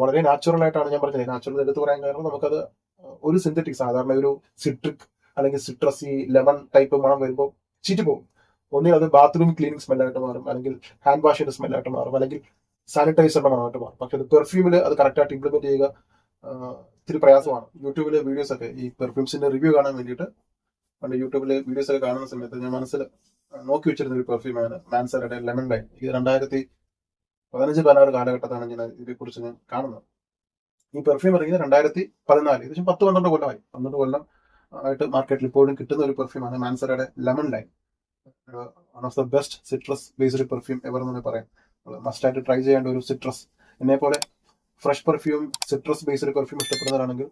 വളരെ നാച്ചുറൽ ആയിട്ടാണ് ഞാൻ പറഞ്ഞത്. നാച്ചുറൽ എടുത്ത് പറയാൻ കാരണം നമുക്കത് ഒരു സിന്തറ്റിക് സാധാരണ ഒരു സിട്രിക് അല്ലെങ്കിൽ സിട്രസി ലെമൺ ടൈപ്പ് മണം വരുമ്പോൾ ചീറ്റ് പോകും. ഒന്നിൽ അത് ബാത്റൂം ക്ലീനിങ് സ്മെല്ലായിട്ട് മാറും, അല്ലെങ്കിൽ ഹാൻഡ് വാഷിന്റെ സ്മെല്ലായിട്ട് മാറും, അല്ലെങ്കിൽ സാനിറ്റൈസറിന്റെ മണമായിട്ട് മാറും. പക്ഷെ അത് പെർഫ്യൂമിൽ അത് കറക്റ്റായിട്ട് ഇംപ്ലിമെന്റ് ചെയ്യുക ഇത്തിരി പ്രയാസമാണ്. യൂട്യൂബിലെ വീഡിയോസ് ഒക്കെ ഈ പെർഫ്യൂംസിന്റെ റിവ്യൂ കാണാൻ വേണ്ടിയിട്ട് പണ്ട് യൂട്യൂബിലെ വീഡിയോസ് ഒക്കെ കാണുന്ന സമയത്ത് ഞാൻ മനസ്സിൽ നോക്കി വെച്ചിരുന്ന ഒരു പെർഫ്യൂമാണ് മാൻസറുടെ ലെമൺ ലൈൻ. ഇത് 2015-16 കാലഘട്ടത്താണ് ഞാൻ ഇതിനെക്കുറിച്ച് ഞാൻ കാണുന്നത്. ഈ പെർഫ്യൂം ഇറങ്ങിയത് 2014, ഏകദേശം 10-12 കൊല്ലമായി. 12 കൊല്ലം ആയിട്ട് മാർക്കറ്റിൽ ഇപ്പോഴും കിട്ടുന്ന ഒരു പെർഫ്യൂമാണ് മാൻസറുടെ lemon line. One of the best citrus based perfume ever എന്ന് പറയാം. മസ്റ്റ് ആയിട്ട് ട്രൈ ചെയ്യേണ്ട ഒരു സിട്രസ്. എന്നെ പോലെ fresh perfume citrus based perfume ഇഷ്ടപ്പെടുന്നവരാണെങ്കിൽ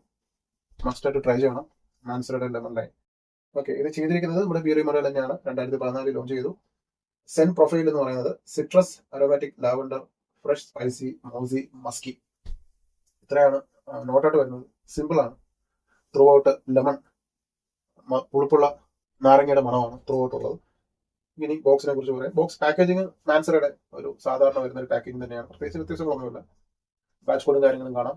മസ്റ്റ് ആയിട്ട് ട്രൈ ചെയ്യണം മാൻസറുടെ ലെമൺ ലൈൻ. ഓക്കെ, ഇത് ചെയ്തിരിക്കുന്നത് നമ്മുടെ ബിയറി മൊറൽ തന്നെയാണ്. 2014 ലോഞ്ച് ചെയ്തു. സെൻ പ്രൊഫൈൽ എന്ന് പറയുന്നത് citrus, aromatic, lavender, fresh, spicy, mossy, musky, ഇത്രയാണ് നോട്ടായിട്ട് വരുന്നത്. സിമ്പിൾ ആണ്. ത്രൂ ഔട്ട് ലെമൺ, പുളിപ്പുള്ള നാരങ്ങയുടെ മണമാണ് ത്രൂ ഔട്ട് ഉള്ളത്. ഇനി ബോക്സിനെ കുറിച്ച് പറയാം. ബോക്സ് പാക്കേജിങ് മാൻസറുടെ ഒരു സാധാരണ വരുന്ന ഒരു പാക്കേജിങ് തന്നെയാണ്. പ്രത്യേകിച്ച് വ്യത്യാസങ്ങളൊന്നുമില്ല. ബാച്ച് കോഡും കാര്യങ്ങളും കാണാം.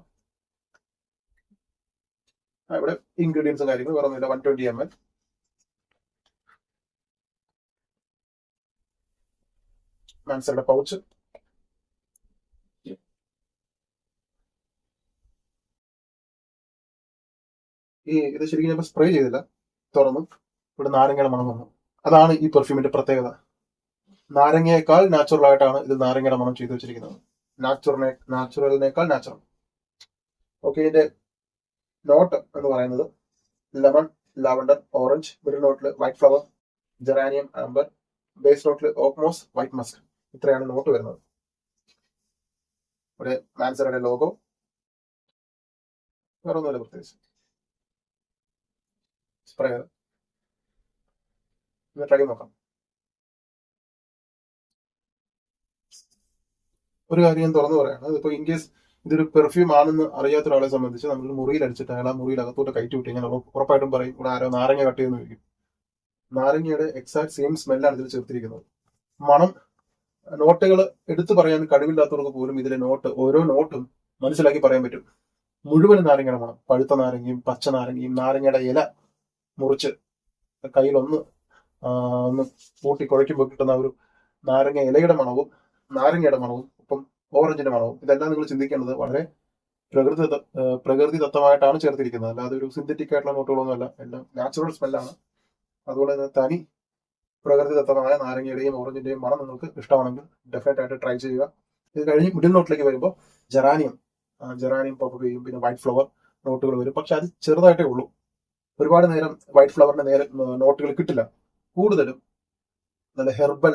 ഇവിടെ ഇൻഗ്രീഡിയൻസും കാര്യങ്ങളും വേറെ ഒന്നുമില്ല. 120 ml മാൻസറുടെ പൗച്ച്, ഇത് ശരിക്കും ഞാൻ സ്പ്രേ ചെയ്തില്ല, തുറന്നു ഇവിടെ നാരങ്ങയുടെ മണം വന്നു. അതാണ് ഈ പെർഫ്യൂമിന്റെ പ്രത്യേകത. നാരങ്ങയേക്കാൾ നാച്ചുറൽ ആയിട്ടാണ് ഇത് നാരങ്ങയുടെ മണം ചെയ്തു വെച്ചിരിക്കുന്നത്. നാച്ചുറലിനേക്കാൾ നാച്ചുറൽ. ഓക്കെ, ഇതിന്റെ നോട്ട് എന്ന് പറയുന്നത് ലെമൺ, ലാവൻഡർ, ഓറഞ്ച്, മിഡിൽ നോട്ടിൽ white flower, geranium, amber, base നോട്ടിൽ ഓക്മോസ്, വൈറ്റ് മസ്ക്. ഇത്രയാണ് നോട്ട് വരുന്നത്. ഇവിടെ മാൻസറുടെ ലോഗോ, വേറെ ഒന്നുമില്ല പ്രത്യേകിച്ച്. സ്പ്രേ ട്രൈ നോക്കാം. ഒരു കാര്യം തുറന്നു പറയാണ്, ഇതിപ്പോ ഇൻ കേസ് ഇതൊരു പെർഫ്യൂം ആണെന്ന് അറിയാത്ത ഒരാളെ സംബന്ധിച്ച് നമ്മൾ മുറിയിൽ അടിച്ചിട്ട് അയാൾ ആ മുറിയിൽ അകത്തോട്ട് കയറ്റി വിട്ട് കഴിഞ്ഞാൽ ഉറപ്പായിട്ടും പറയും ഇവിടെ ആരോ നാരങ്ങ കട്ട് ചെയ്യുന്ന ചോദിക്കും. നാരങ്ങയുടെ എക്സാക്ട് സെയിം സ്മെല്ലാണ് ഇതിൽ ചേർത്തിരിക്കുന്നത്. മണം നോട്ടുകൾ എടുത്തു പറയാൻ കഴിവില്ലാത്തവർക്ക് പോലും ഇതിലെ ഓരോ നോട്ടും മനസ്സിലാക്കി പറയാൻ പറ്റും. മുഴുവൻ നാരങ്ങയുടെ മണം, പഴുത്ത നാരങ്ങയും പച്ച നാരങ്ങയും, നാരങ്ങയുടെ ഇല മുറിച്ച് കയ്യിൽ ഒന്ന് കൂട്ടി കുഴയ്ക്കുമ്പോൾ കിട്ടുന്ന ഒരു നാരങ്ങ ഇലയുടെ മണവും നാരങ്ങയുടെ മണവും ഒപ്പം ഓറഞ്ചിന്റെ മണവും, ഇതെല്ലാം നിങ്ങൾ ചിന്തിക്കേണ്ടത് വളരെ പ്രകൃതിദത്തമായിട്ടാണ് ചേർത്തിരിക്കുന്നത്. അല്ലാതെ ഒരു സിന്തറ്റിക് ആയിട്ടുള്ള നോട്ടുകളൊന്നുമല്ല. എല്ലാം നാച്ചുറൽ സ്മെല്ലാണ്. അതുപോലെ തന്നെ തനി പ്രകൃതിദത്തമായ നാരങ്ങയുടെയും ഓറഞ്ചിന്റെയും മണം നിങ്ങൾക്ക് ഇഷ്ടമാണെങ്കിൽ ഡെഫിനറ്റ് ആയിട്ട് ട്രൈ ചെയ്യുക. ഇത് കഴിഞ്ഞ് മിഡിൽ നോട്ടിലേക്ക് വരുമ്പോൾ ജെറാനിയം പോപ്പ് ചെയ്യും, പിന്നെ വൈറ്റ് ഫ്ലവർ നോട്ടുകൾ വരും. പക്ഷെ അത് ചെറുതായിട്ടേ ഉള്ളൂ. ഒരുപാട് നേരം വൈറ്റ് ഫ്ലവറിന്റെ നോട്ടുകൾ കിട്ടില്ല. കൂടുതലും നല്ല ഹെർബൽ,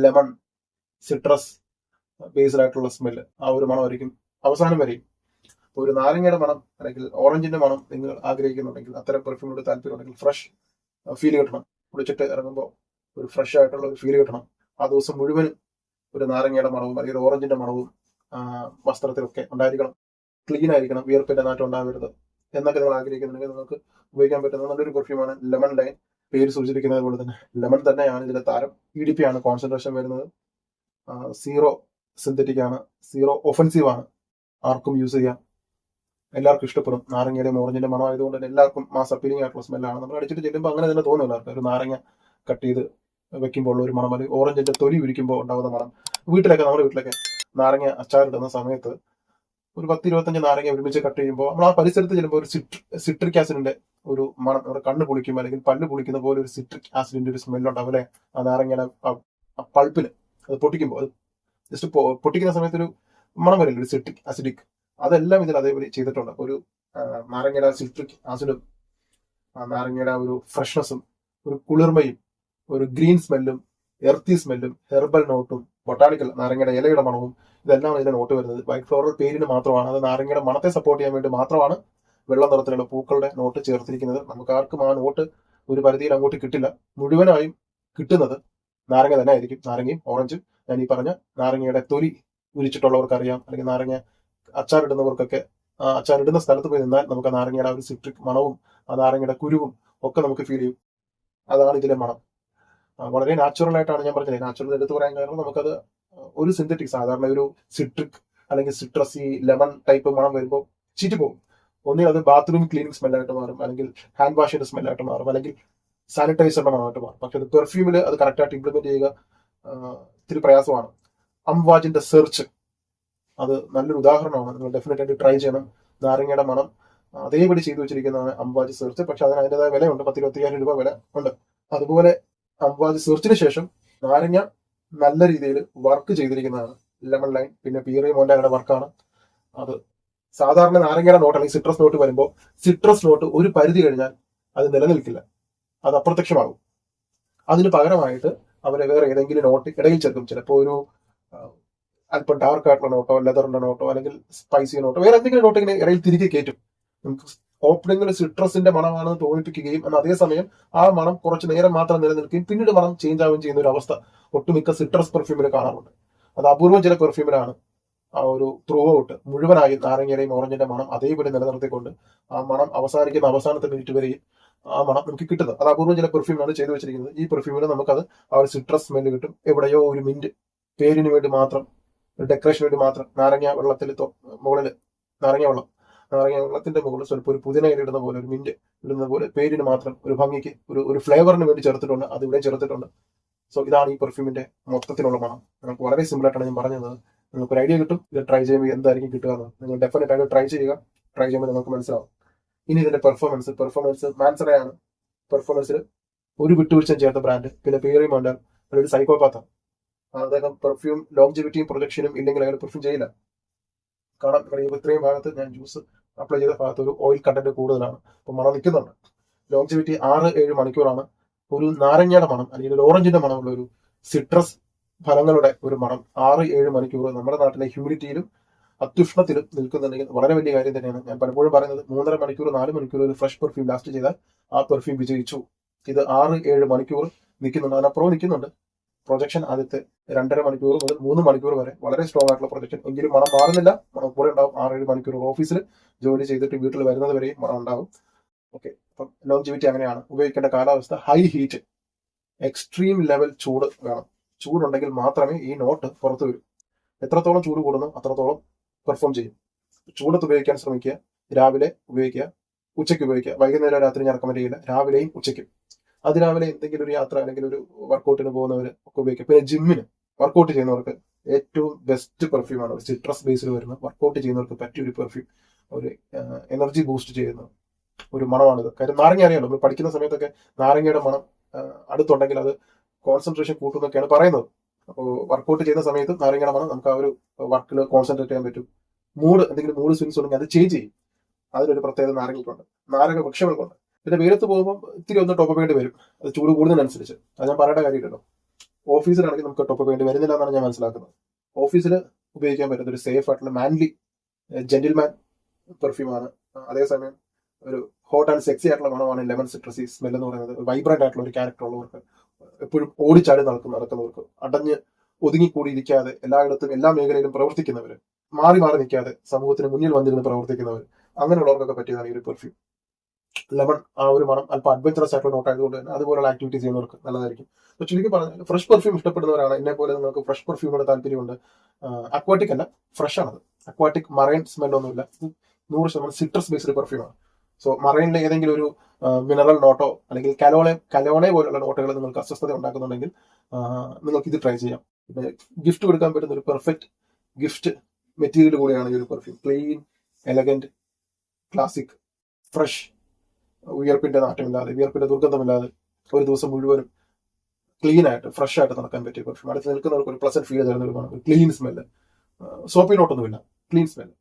ലെമൺ, സിട്രസ് ബേസ്ഡ് ആയിട്ടുള്ള സ്മെല്ല്, ആ ഒരു മണമായിരിക്കും അവസാനം വരെയും. ഒരു നാരങ്ങയുടെ മണം അല്ലെങ്കിൽ ഓറഞ്ചിന്റെ മണം നിങ്ങൾ ആഗ്രഹിക്കുന്നുണ്ടെങ്കിൽ, അത്തരം പെർഫ്യൂമിനോട് താല്പര്യമുണ്ടെങ്കിൽ, ഫ്രഷ് ഫീൽ കിട്ടണം, കുളിച്ചിട്ട് ഇറങ്ങുമ്പോൾ ഒരു ഫ്രഷ് ആയിട്ടുള്ള ഒരു ഫീൽ കിട്ടണം, ആ ദിവസം മുഴുവനും ഒരു നാരങ്ങയുടെ മണവും അല്ലെങ്കിൽ ഓറഞ്ചിന്റെ മണവും വസ്ത്രത്തിലൊക്കെ ഉണ്ടായിരിക്കണം, ക്ലീൻ ആയിരിക്കണം, വിയർപ്പിന്റെ നാറ്റം ഉണ്ടാവരുത് എന്നൊക്കെ നിങ്ങൾ ആഗ്രഹിക്കുന്നുണ്ടെങ്കിൽ നിങ്ങൾക്ക് ഉപയോഗിക്കാൻ പറ്റുന്ന നല്ലൊരു പെർഫ്യൂമാണ് ലെമൺ ലൈൻ. പേര് സൂചിപ്പിക്കുന്നത് പോലെ തന്നെ ലെമൺ തന്നെയാണ് ഇതിലെ താരം. EDP ആണ് കോൺസെൻട്രേഷൻ വരുന്നത്. 0 സിന്തറ്റിക് ആണ്, 0 ഒഫൻസീവ് ആണ്. ആർക്കും യൂസ് ചെയ്യാം, എല്ലാവർക്കും ഇഷ്ടപ്പെടും. നാരങ്ങയുടെയും ഓറഞ്ചിന്റെ മണം ആയതുകൊണ്ട് തന്നെ എല്ലാവർക്കും മാസ് അപ്പീലിംഗ് ആയിട്ടുള്ള സ്മെല്ലാണ്. നമ്മൾ അടിച്ചിട്ട് ചെല്ലുമ്പോൾ അങ്ങനെ തന്നെ തോന്നും എല്ലാവർക്കും. ഒരു നാരങ്ങ കട്ട് ചെയ്ത് വെക്കുമ്പോൾ ഉള്ള ഒരു മണം, അല്ലെങ്കിൽ ഓറഞ്ചിന്റെ തൊലി ഉരിക്കുമ്പോൾ ഉണ്ടാകുന്ന മണം. നമ്മുടെ വീട്ടിലൊക്കെ നാരങ്ങ അച്ചാറിടുന്ന സമയത്ത് ഒരു 10-25 നാരങ്ങ ഒരുമിച്ച് കട്ട് ചെയ്യുമ്പോൾ നമ്മൾ ആ പരിസരത്ത് ചെല്ലുമ്പോൾ ഒരു സിട്രിക് ആസിഡിന്റെ ഒരു മണം, നമ്മുടെ കണ്ണ് പൊളിക്കും അല്ലെങ്കിൽ പല്ല് പൊളിക്കുന്ന പോലെ ഒരു സിട്രിക് ആസിഡിന്റെ ഒരു സ്മെല്ലുണ്ടാവും അല്ലെ. ആ നാരങ്ങയുടെ പൾപ്പിന് അത് പൊട്ടിക്കുമ്പോൾ, അത് ജസ്റ്റ് പൊട്ടിക്കുന്ന സമയത്ത് ഒരു മണം വരില്ല, ഒരു സിട്രിക് ആസിഡിക്. അതെല്ലാം ഇതിൽ അതേപോലെ ചെയ്തിട്ടുണ്ട്. ഒരു നാരങ്ങയുടെ സിട്രിക് ആസിഡും നാരങ്ങയുടെ ഒരു ഫ്രഷ്നെസ്സും ഒരു കുളിർമയും ഒരു ഗ്രീൻ സ്മെല്ലും എർത്തി സ്മെല്ലും ഹെർബൽ നോട്ടും ബൊട്ടാണിക്കൽ നാരങ്ങയുടെ ഇലയുടെ മണവും, ഇതെല്ലാം ഇതിന്റെ നോട്ട് വരുന്നത്. വൈറ്റ് ഫ്ലോറൽ പേരിന് മാത്രമാണ്, അത് നാരങ്ങയുടെ മണത്തെ സപ്പോർട്ട് ചെയ്യാൻ വേണ്ടി മാത്രമാണ് വെള്ളം നിറത്തിലുള്ള പൂക്കളുടെ നോട്ട് ചേർത്തിരിക്കുന്നത്. നമുക്ക് ആർക്കും ആ നോട്ട് ഒരു പരിധിയിൽ അങ്ങോട്ട് കിട്ടില്ല. മുഴുവനായും കിട്ടുന്നത് നാരങ്ങ തന്നെ ആയിരിക്കും, നാരങ്ങയും ഓറഞ്ചും. ഞാൻ ഈ പറഞ്ഞ നാരങ്ങയുടെ തൊലി ഉരിച്ചിട്ടുള്ളവർക്ക് അറിയാം, അല്ലെങ്കിൽ നാരങ്ങ അച്ചാറിടുന്നവർക്കൊക്കെ അച്ചാറിടുന്ന സ്ഥലത്ത് പോയി നിന്നാൽ നമുക്ക് ആ നാരങ്ങയുടെ ആ ഒരു സിട്രിക് മണവും ആ നാരങ്ങയുടെ കുരുവും ഒക്കെ നമുക്ക് ഫീൽ ചെയ്യും. അതാണ് ഇതിലെ മണം. വളരെ നാച്ചുറൽ ആയിട്ടാണ് ഞാൻ പറഞ്ഞത്. നാച്ചുറൽ എടുത്ത് പറയാൻ കാരണം നമുക്കത് ഒരു സിന്തറ്റിക് സാധാരണ ഒരു സിട്രിക് അല്ലെങ്കിൽ സിട്രസി ലെമൺ ടൈപ്പ് മണം വരുമ്പോൾ ചീറ്റി പോകും. ഒന്നുകിൽ അത് ബാത്റൂം ക്ലീനിങ് സ്മെല്ലായിട്ട് മാറും, അല്ലെങ്കിൽ ഹാൻഡ് വാഷിന്റെ സ്മെല്ലായിട്ട് മാറും, അല്ലെങ്കിൽ സാനിറ്റൈസറിന്റെ മണമായിട്ട് മാറും. പക്ഷെ അത് പെർഫ്യൂമിൽ അത് കറക്റ്റായിട്ട് ഇംപ്ലിമെന്റ് ചെയ്യുക ഇത്തിരി പ്രയാസമാണ്. അംവാജിന്റെ സെർച്ച് അത് നല്ലൊരു ഉദാഹരണമാണ്. നിങ്ങൾ ഡെഫിനറ്റ് ആയിട്ട് ട്രൈ ചെയ്യണം. നാരങ്ങയുടെ മണം അതേപടി ചെയ്തു വെച്ചിരിക്കുന്നതാണ് അംവാജ് സെർച്ച്. പക്ഷെ അതിന് അതിൻ്റെതായ വിലയുണ്ട്, 10-25,000 രൂപ വില ഉണ്ട്. അതുപോലെ അംവാജ് സെർച്ചിന് ശേഷം നാരങ്ങ നല്ല രീതിയിൽ വർക്ക് ചെയ്തിരിക്കുന്നതാണ് ലെമൺ ലൈൻ, പിന്നെ പീറി മോൻഡാനയുടെ വർക്കാണ് അത്. സാധാരണ നാരങ്ങയുടെ നോട്ട് അല്ലെങ്കിൽ സിട്രസ് നോട്ട് വരുമ്പോൾ സിട്രസ് നോട്ട് ഒരു പരിധി കഴിഞ്ഞാൽ അത് നിലനിൽക്കില്ല, അത് അപ്രത്യക്ഷമാകും. അതിന് പകരമായിട്ട് അവരെ വേറെ ഏതെങ്കിലും നോട്ട് ഇടയിൽ ചേർക്കും. ചിലപ്പോൾ ഒരു അല്പം ഡാർക്ക് ആയിട്ടുള്ള നോട്ടോ, ലെതറിന്റെ നോട്ടോ, അല്ലെങ്കിൽ സ്പൈസി നോട്ടോ, വേറെ എന്തെങ്കിലും നോട്ട് ഇങ്ങനെ ഇടയിൽ തിരികെ കയറ്റും. നമുക്ക് ഓപ്പണിംഗിൽ സിട്രസിന്റെ മണമാണെന്ന് തോന്നിപ്പിക്കുകയും എന്നാൽ അതേസമയം ആ മണം കുറച്ച് നേരം മാത്രം നിലനിൽക്കുകയും പിന്നീട് മണം ചേഞ്ച് ആവുകയും ചെയ്യുന്ന ഒരു അവസ്ഥ ഒട്ടുമിക്ക സിട്രസ് പെർഫ്യൂമിൽ കാണാറുണ്ട്. അത് അപൂർവം ചില പെർഫ്യൂമിലാണ് ആ ഒരു ത്രൂ ഔട്ട് മുഴുവനായി നാരങ്ങയുടെയും ഓറഞ്ചിന്റെ മണം അതേപടി നിലനിർത്തിക്കൊണ്ട് ആ മണം അവസാനിക്കുന്ന അവസാനത്തെ മിനിറ്റ് വരെയും ആ മണം നമുക്ക് കിട്ടുന്നത്. അത് അപൂർവം ചില പെർഫ്യൂമാണ് ചെയ്തു വെച്ചിരിക്കുന്നത്. ഈ പെർഫ്യൂമിൽ നമുക്കത് ആ ഒരു സിട്രസ് സ്മെല്ല് കിട്ടും. എവിടെയോ ഒരു മിന്റ് പേരിന് വേണ്ടി മാത്രം, ഡെക്കറേഷന് വേണ്ടി മാത്രം നാരങ്ങ വെള്ളത്തിൽ മുകളിൽ നാരങ്ങ വെള്ളത്തിന്റെ മുകളിൽ സ്വല്പം ഒരു പുതിന ഇല ഇടുന്ന പോലെ, ഒരു മിന്റ് ഇടുന്ന പോലെ പേരിന് മാത്രം ഒരു ഭംഗിക്ക് ഒരു ഫ്ലേവറിന് വേണ്ടി ചേർത്തിട്ടുണ്ട്. അത് ഇവിടെ ചേർത്തിട്ടുണ്ട്. സോ ഇതാണ് ഈ പെർഫ്യൂമിന്റെ മൊത്തത്തിലുള്ള മണം. നമുക്ക് വളരെ സിമ്പിൾ ആയിട്ടാണ് ഞാൻ പറഞ്ഞത്. നിങ്ങൾക്ക് ഒരു ഐഡിയ കിട്ടും. ഇത് ട്രൈ ചെയ്യുമ്പോൾ എന്തായിരിക്കും കിട്ടുക എന്ന് നിങ്ങൾ ഡെഫിനറ്റ് ആയിട്ട് ട്രൈ ചെയ്യുക. ട്രൈ ചെയ്യുമ്പോൾ നിങ്ങൾക്ക് മനസ്സിലാവും. ഇനി ഇതിന്റെ പെർഫോമൻസ് മാൻസറയാണ്. പെർഫോമൻസിൽ ഒരു വിട്ടുവീഴ്ചയും ചേർത്ത ബ്രാൻഡ്. പിന്നെ പീറി മോൻഡാൻ ഒരു സൈക്കോപാത്താണ്. അദ്ദേഹം പെർഫ്യൂം ലോങ്ജിവിറ്റിയും പ്രൊജക്ഷനും ഇല്ലെങ്കിൽ അയാൾ പെർഫ്യൂം ചെയ്യില്ല. കാരണം ഇത്രയും ഭാഗത്ത് ഞാൻ ജ്യൂസ് അപ്ലൈ ചെയ്ത ഭാഗത്ത് ഒരു ഓയിൽ കണ്ടന്റ് കൂടുതലാണ്, അപ്പൊ മണം നിൽക്കുന്നുണ്ട്. ലോങ്ജിവിറ്റി 6-7 മണിക്കൂറാണ്. ഒരു നാരങ്ങയുടെ മണം അല്ലെങ്കിൽ ഒരു ഓറഞ്ചിന്റെ മണമുള്ള ഒരു സിട്രസ് ഫലങ്ങളുടെ ഒരു മണം 6-7 മണിക്കൂർ നമ്മുടെ നാട്ടിലെ ഹ്യൂമിഡിറ്റിയിലും അത്യുഷ്ണത്തിലും നിൽക്കുന്നുണ്ടെങ്കിൽ വളരെ വലിയ കാര്യം തന്നെയാണ്. ഞാൻ പലപ്പോഴും പറയുന്നത് 3.5 മണിക്കൂർ 4 മണിക്കൂർ ഒരു ഫ്രഷ് പെർഫ്യൂം ലാസ്റ്റ് ചെയ്താൽ ആ പെർഫ്യൂം വിജയിച്ചു. ഇത് 6-7 മണിക്കൂർ നിൽക്കുന്നുണ്ട്. അതിനപ്പുറം നിൽക്കുന്നുണ്ട്. പ്രൊജക്ഷൻ ആദ്യത്തെ 2.5 മണിക്കൂർ മുതൽ 3 മണിക്കൂർ വരെ വളരെ സ്ട്രോങ് ആയിട്ടുള്ള പ്രൊജക്ഷൻ. എങ്കിലും മണം മാറുന്നില്ല, മണം കൂടെ ഉണ്ടാവും. 6-7 മണിക്കൂർ ഓഫീസിൽ ജോലി ചെയ്തിട്ട് വീട്ടിൽ വരുന്നത് വരെയും മണം ഉണ്ടാവും. ഓക്കെ, അപ്പം ലോങ്ജിവിറ്റി അങ്ങനെയാണ്. ഉപയോഗിക്കേണ്ട കാലാവസ്ഥ ഹൈ ഹീറ്റ്, എക്സ്ട്രീം ലെവൽ ചൂട് വേണം. ചൂടുണ്ടെങ്കിൽ മാത്രമേ ഈ നോട്ട് പുറത്തു വരൂ. എത്രത്തോളം ചൂട് കൂടുന്നു അത്രത്തോളം പെർഫോം ചെയ്യും. ചൂടത്ത് ഉപയോഗിക്കാൻ ശ്രമിക്കുക. രാവിലെ ഉപയോഗിക്കുക, ഉച്ചയ്ക്ക് ഉപയോഗിക്കുക. വൈകുന്നേരം രാത്രി ഞാൻ റെക്കമെൻഡ് ചെയ്യില്ല. രാവിലെയും ഉച്ചയ്ക്കും. അതിരാവിലെ എന്തെങ്കിലും ഒരു യാത്ര അല്ലെങ്കിൽ ഒരു വർക്കൗട്ടിന് പോകുന്നവർ ഒക്കെ ഉപയോഗിക്കുക. പിന്നെ ജിമ്മിന് വർക്കൗട്ട് ചെയ്യുന്നവർക്ക് ഏറ്റവും ബെസ്റ്റ് പെർഫ്യൂമാണ് ഒരു സിട്രസ് ബേസിൽ വരുന്ന വർക്കൗട്ട് ചെയ്യുന്നവർക്ക് പറ്റിയ ഒരു പെർഫ്യൂം. ഒരു എനർജി ബൂസ്റ്റ് ചെയ്യുന്ന ഒരു മണമാണിത്. കാര്യം നാരങ്ങ അറിയാമല്ലോ, നമ്മൾ പഠിക്കുന്ന സമയത്തൊക്കെ നാരങ്ങയുടെ മണം അടുത്തുണ്ടെങ്കിൽ അത് കോൺസെൻട്രേഷൻ കൂട്ടുന്നൊക്കെയാണ് പറയുന്നത്. അപ്പോൾ വർക്കൗട്ട് ചെയ്യുന്ന സമയത്ത് നാരങ്ങയുടെ മണം നമുക്ക് ആ ഒരു വർക്കിൽ കോൺസെൻട്രേറ്റ് ചെയ്യാൻ പറ്റും. എന്തെങ്കിലും മൂഡ് സ്വിങ്സ് ഉണ്ടെങ്കിൽ അത് ചേഞ്ച് ചെയ്യും. അതിനൊരു പ്രത്യേകത നാരങ്ങയ്ക്കുണ്ട്, നാരങ്ങ വൃക്ഷങ്ങൾക്കുണ്ട്. പിന്നെ വെയിലത്ത് പോകുമ്പോൾ ഇത്തിരി ഒന്ന് ടോപ്പ് വേണ്ടി വരും, അത് ചൂട് കൂടുന്നതിനനുസരിച്ച്. അത് ഞാൻ പറയേണ്ട കാര്യമില്ലല്ലോ. ഓഫീസിലാണെങ്കിൽ നമുക്ക് ടോപ്പ് വേണ്ടി വരുന്നില്ല എന്നാണ് ഞാൻ മനസ്സിലാക്കുന്നത്. ഓഫീസിൽ ഉപയോഗിക്കാൻ പറ്റുന്ന ഒരു സേഫ് ആയിട്ടുള്ള മാൻലി ജെന്റിൽമാൻ പെർഫ്യൂമാണ്. അതേസമയം ഒരു ഹോട്ട് ആൻഡ് സെക്സി ആയിട്ടുള്ള മണമാണ് ലെമൺ സിട്രസി സ്മെൽ എന്ന് പറയുന്നത്. വൈബ്രന്റ് ആയിട്ടുള്ള ഒരു ക്യാരക്ടർ ഉള്ളവർക്ക്, എപ്പോഴും ഓടിച്ചാടി നടക്കുന്നവർക്ക്, അടഞ്ഞ് ഒതുങ്ങിക്കൂടിയിരിക്കാതെ എല്ലായിടത്തും എല്ലാ മേഖലയിലും പ്രവർത്തിക്കുന്നവർ, മാറി നിൽക്കാതെ സമൂഹത്തിന് മുന്നിൽ വന്നിരുന്ന് പ്രവർത്തിക്കുന്നവർ, അങ്ങനെയുള്ളവർക്കൊക്കെ പറ്റിയതാണ് ഈ ഒരു പെർഫ്യൂം. ലെമൺ ആ ഒരു മണം അല്പം അഡ്വഞ്ചറസ് ആയിട്ടുള്ള നോട്ട് ആയതുകൊണ്ട് തന്നെ അതുപോലുള്ള ആക്ടിവിറ്റീസ് ചെയ്യുന്നവർക്ക് നല്ലതായിരിക്കും. അപ്പോൾ ചുരുക്കി പറഞ്ഞാൽ ഫ്രഷ് പെർഫ്യൂം ഇഷ്ടപ്പെടുന്നവരാണ് എന്നെ പോലെ നിങ്ങൾക്ക് ഫ്രഷ് പെർഫ്യൂമിയുടെ താല്പര്യമുണ്ട്. അക്വാറ്റിക് അല്ല, ഫ്രഷ് ആണത്. അക്വാറ്റിക് മറൈൻ സ്മെല്ലൊന്നുമില്ല. 100% സിട്രസ് ബേസ്ഡ് പെർഫ്യൂമാണ്. സോ മറൈനിലെ ഏതെങ്കിലും ഒരു മിനറൽ നോട്ടോ അല്ലെങ്കിൽ കലോണെ പോലുള്ള നോട്ടുകൾ നിങ്ങൾക്ക് അസ്വസ്ഥത ഉണ്ടാക്കുന്നുണ്ടെങ്കിൽ നിങ്ങൾക്ക് ഇത് ട്രൈ ചെയ്യാം. പിന്നെ ഗിഫ്റ്റ് കൊടുക്കാൻ പറ്റുന്ന ഒരു പെർഫെക്റ്റ് ഗിഫ്റ്റ് മെറ്റീരിയൽ കൂടിയാണ് ഈ ഒരു perfume. Clean, elegant, classic, fresh, വിയർപ്പിന്റെ നാട്ടമില്ലാതെ, വിയർപ്പിന്റെ ദുർഗന്ധമില്ലാതെ ഒരു ദിവസം മുഴുവനും ക്ലീൻ ആയിട്ട് ഫ്രഷ് ആയിട്ട് നടക്കാൻ പറ്റിയ പെർഫ്യൂം. അടുത്ത് നിൽക്കുന്നവർക്ക് ഒരു പ്ലസന്റ് ഫീൽ തരുന്ന ഒരു ക്ലീൻ സ്മെല്ല്, സോപ്പി നോട്ടൊന്നുമില്ല, ക്ലീൻ സ്മെല്ല്.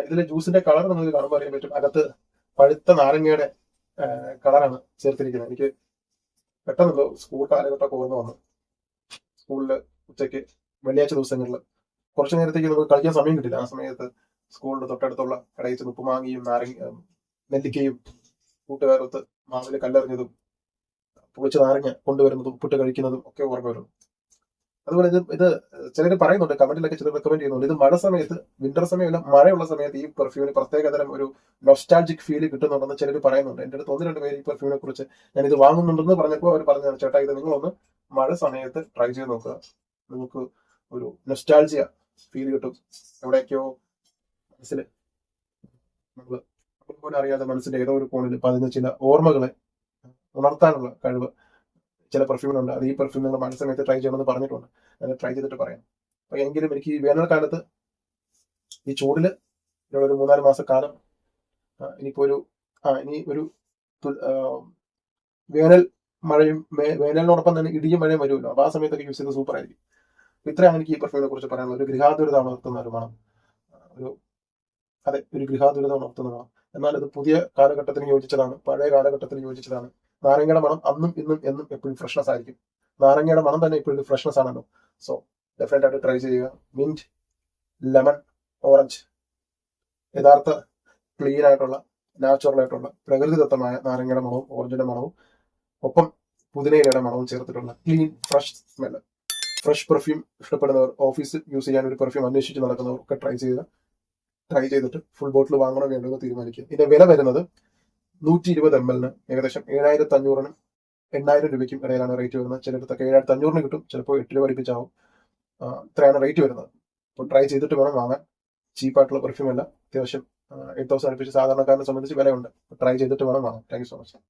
ഇതിലെ ജ്യൂസിന്റെ കളർ നിങ്ങൾക്ക് കാണുമ്പോൾ അറിയാൻ പറ്റും. അകത്ത് പഴുത്ത നാരങ്ങയുടെ കളറാണ് ചേർത്തിരിക്കുന്നത്. എനിക്ക് പെട്ടെന്ന് സ്കൂൾ കാലഘട്ടമൊക്കെ ഓർമ്മ വന്നു. സ്കൂളിൽ ഉച്ചയ്ക്ക് വെള്ളിയാഴ്ച ദിവസങ്ങളിൽ കുറച്ചു നേരത്തേക്ക് നമുക്ക് കളിക്കാൻ സമയം കിട്ടില്ല. ആ സമയത്ത് സ്കൂളിന്റെ തൊട്ടടുത്തുള്ള കടയിൽ ചെന്ന് ഉപ്പുമാങ്ങിയും നെല്ലിക്കയും കൂട്ടുകാരൊത്ത് മാവില് കല്ലെറിഞ്ഞതും പുളിച്ച നാരങ്ങ കൊണ്ടുവരുന്നതും ഉപ്പിട്ട് കഴിക്കുന്നതും ഒക്കെ ഓർമ്മ വരുന്നു. അതുപോലെ ഇത് ചിലർ പറയുന്നുണ്ട്, കമന്റിലൊക്കെ ചിലർ റെക്കമെൻഡ് ചെയ്യുന്നുണ്ട്, ഇത് മഴ സമയത്ത്, വിന്റർ സമയമല്ല മഴയുള്ള സമയത്ത് ഈ പെർഫ്യൂമിന് പ്രത്യേകതരം ഒരു നൊസ്റ്റാൾജിക് ഫീല് കിട്ടുന്നുണ്ടെന്ന് ചിലർ പറയുന്നുണ്ട്. എൻ്റെ അടുത്ത് 1-2 പേര് ഈ പെർഫ്യൂമിനെ കുറിച്ച് ഞാൻ ഇത് വാങ്ങുന്നുണ്ടെന്ന് പറഞ്ഞപ്പോൾ അവർ പറഞ്ഞതാണ്, ചേട്ടാ ഇത് നിങ്ങളൊന്ന് മഴ സമയത്ത് ട്രൈ ചെയ്ത് നോക്കുക, നിങ്ങൾക്ക് ഒരു നൊസ്റ്റാൾജിയ ഫീൽ കിട്ടും. എവിടേക്കോ മനസ്സിൽ നമ്മൾ പോലും അറിയാതെ മനസ്സിന്റെ ഏതോ ഒരു കോണിൽ പതിഞ്ഞ ചില ഓർമ്മകളെ ഉണർത്താനുള്ള കഴിവ് ചില പെർഫ്യൂമിനുണ്ട്. അത് ഈ പെർഫ്യൂം നിങ്ങൾ മഴ സമയത്ത് ട്രൈ ചെയ്യണമെന്ന് പറഞ്ഞിട്ടുണ്ട്. ഞാൻ ട്രൈ ചെയ്തിട്ട് പറയാം. അപ്പൊ എങ്കിലും എനിക്ക് ഈ വേനൽക്കാലത്ത് ഈ ചൂടില് ഒരു 3-4 മാസക്കാലം ഇനിയിപ്പോ ഇനി ഒരു വേനൽ മഴയും വേനലിനോടൊപ്പം തന്നെ ഇടിയും മഴയും വരുമല്ലോ. അപ്പൊ ആ സമയത്തൊക്കെ യൂസ് ചെയ്ത് സൂപ്പർ ആയിരിക്കും. ഇത്രയാണ് എനിക്ക് ഈ പെർഫ്യൂമിനെ കുറിച്ച് പറയാനുള്ളത്. ഒരു ഗൃഹാതുരത ഉണർത്തുന്ന ഒരു മണം, ഒരു ഗൃഹാതുരത ഉണർത്തുന്ന മണം. എന്നാൽ അത് പുതിയ കാലഘട്ടത്തിന് യോജിച്ചതാണ്, പഴയ കാലഘട്ടത്തിന് യോജിച്ചതാണ്. നാരങ്ങയുടെ മണം അന്നും ഇന്നും എന്നും എപ്പോഴും ഫ്രഷ്നെസ് ആയിരിക്കും. നാരങ്ങയുടെ മണം തന്നെ എപ്പോഴും ഫ്രഷ്നെസ് ആണല്ലോ. സോ ഡെഫിനറ്റ് ആയിട്ട് ട്രൈ ചെയ്യുക. മിന്റ്, ലെമൺ, ഓറഞ്ച്, യഥാർത്ഥ ക്ലീൻ ആയിട്ടുള്ള നാച്ചുറൽ ആയിട്ടുള്ള പ്രകൃതിദത്തമായ നാരങ്ങയുടെ മണവും ഓറഞ്ചിന്റെ മണവും ഒപ്പം പുതിനയിലയുടെ മണവും ചേർത്തിട്ടുള്ള clean fresh smell. Fresh perfume ഇഷ്ടപ്പെടുന്നവർ, ഓഫീസിൽ യൂസ് ചെയ്യാൻ ഒരു പെർഫ്യൂം അന്വേഷിച്ച് നടക്കുന്നവർ ഒക്കെ ട്രൈ ചെയ്തിട്ട് ഫുൾ ബോട്ടിൽ വാങ്ങണോ വേണ്ടോ എന്ന് തീരുമാനിക്കുക. ഇതിന്റെ വില വരുന്നത് 120 ml ഏകദേശം 7,500-നും 8,000 രൂപയ്ക്കും ഇടയിലാണ് റേറ്റ് വരുന്നത്. ചിലയിടത്തൊക്കെ 7,500-ന് കിട്ടും, ചിലപ്പോൾ 8 രൂപ അടുപ്പിച്ചാവും. ഇത്രയാണ് റേറ്റ് വരുന്നത്. അപ്പോൾ ട്രൈ ചെയ്തിട്ട് വേണം വാങ്ങാൻ. ചീപ്പായിട്ടുള്ള പെർഫ്യൂം അല്ല, അത്യാവശ്യം 8,000 അടുപ്പിച്ച് സാധാരണക്കാരനെ സംബന്ധിച്ച് വിലയുണ്ട്. ട്രൈ ചെയ്തിട്ട് വേണം വാങ്ങാൻ. Thank you so much.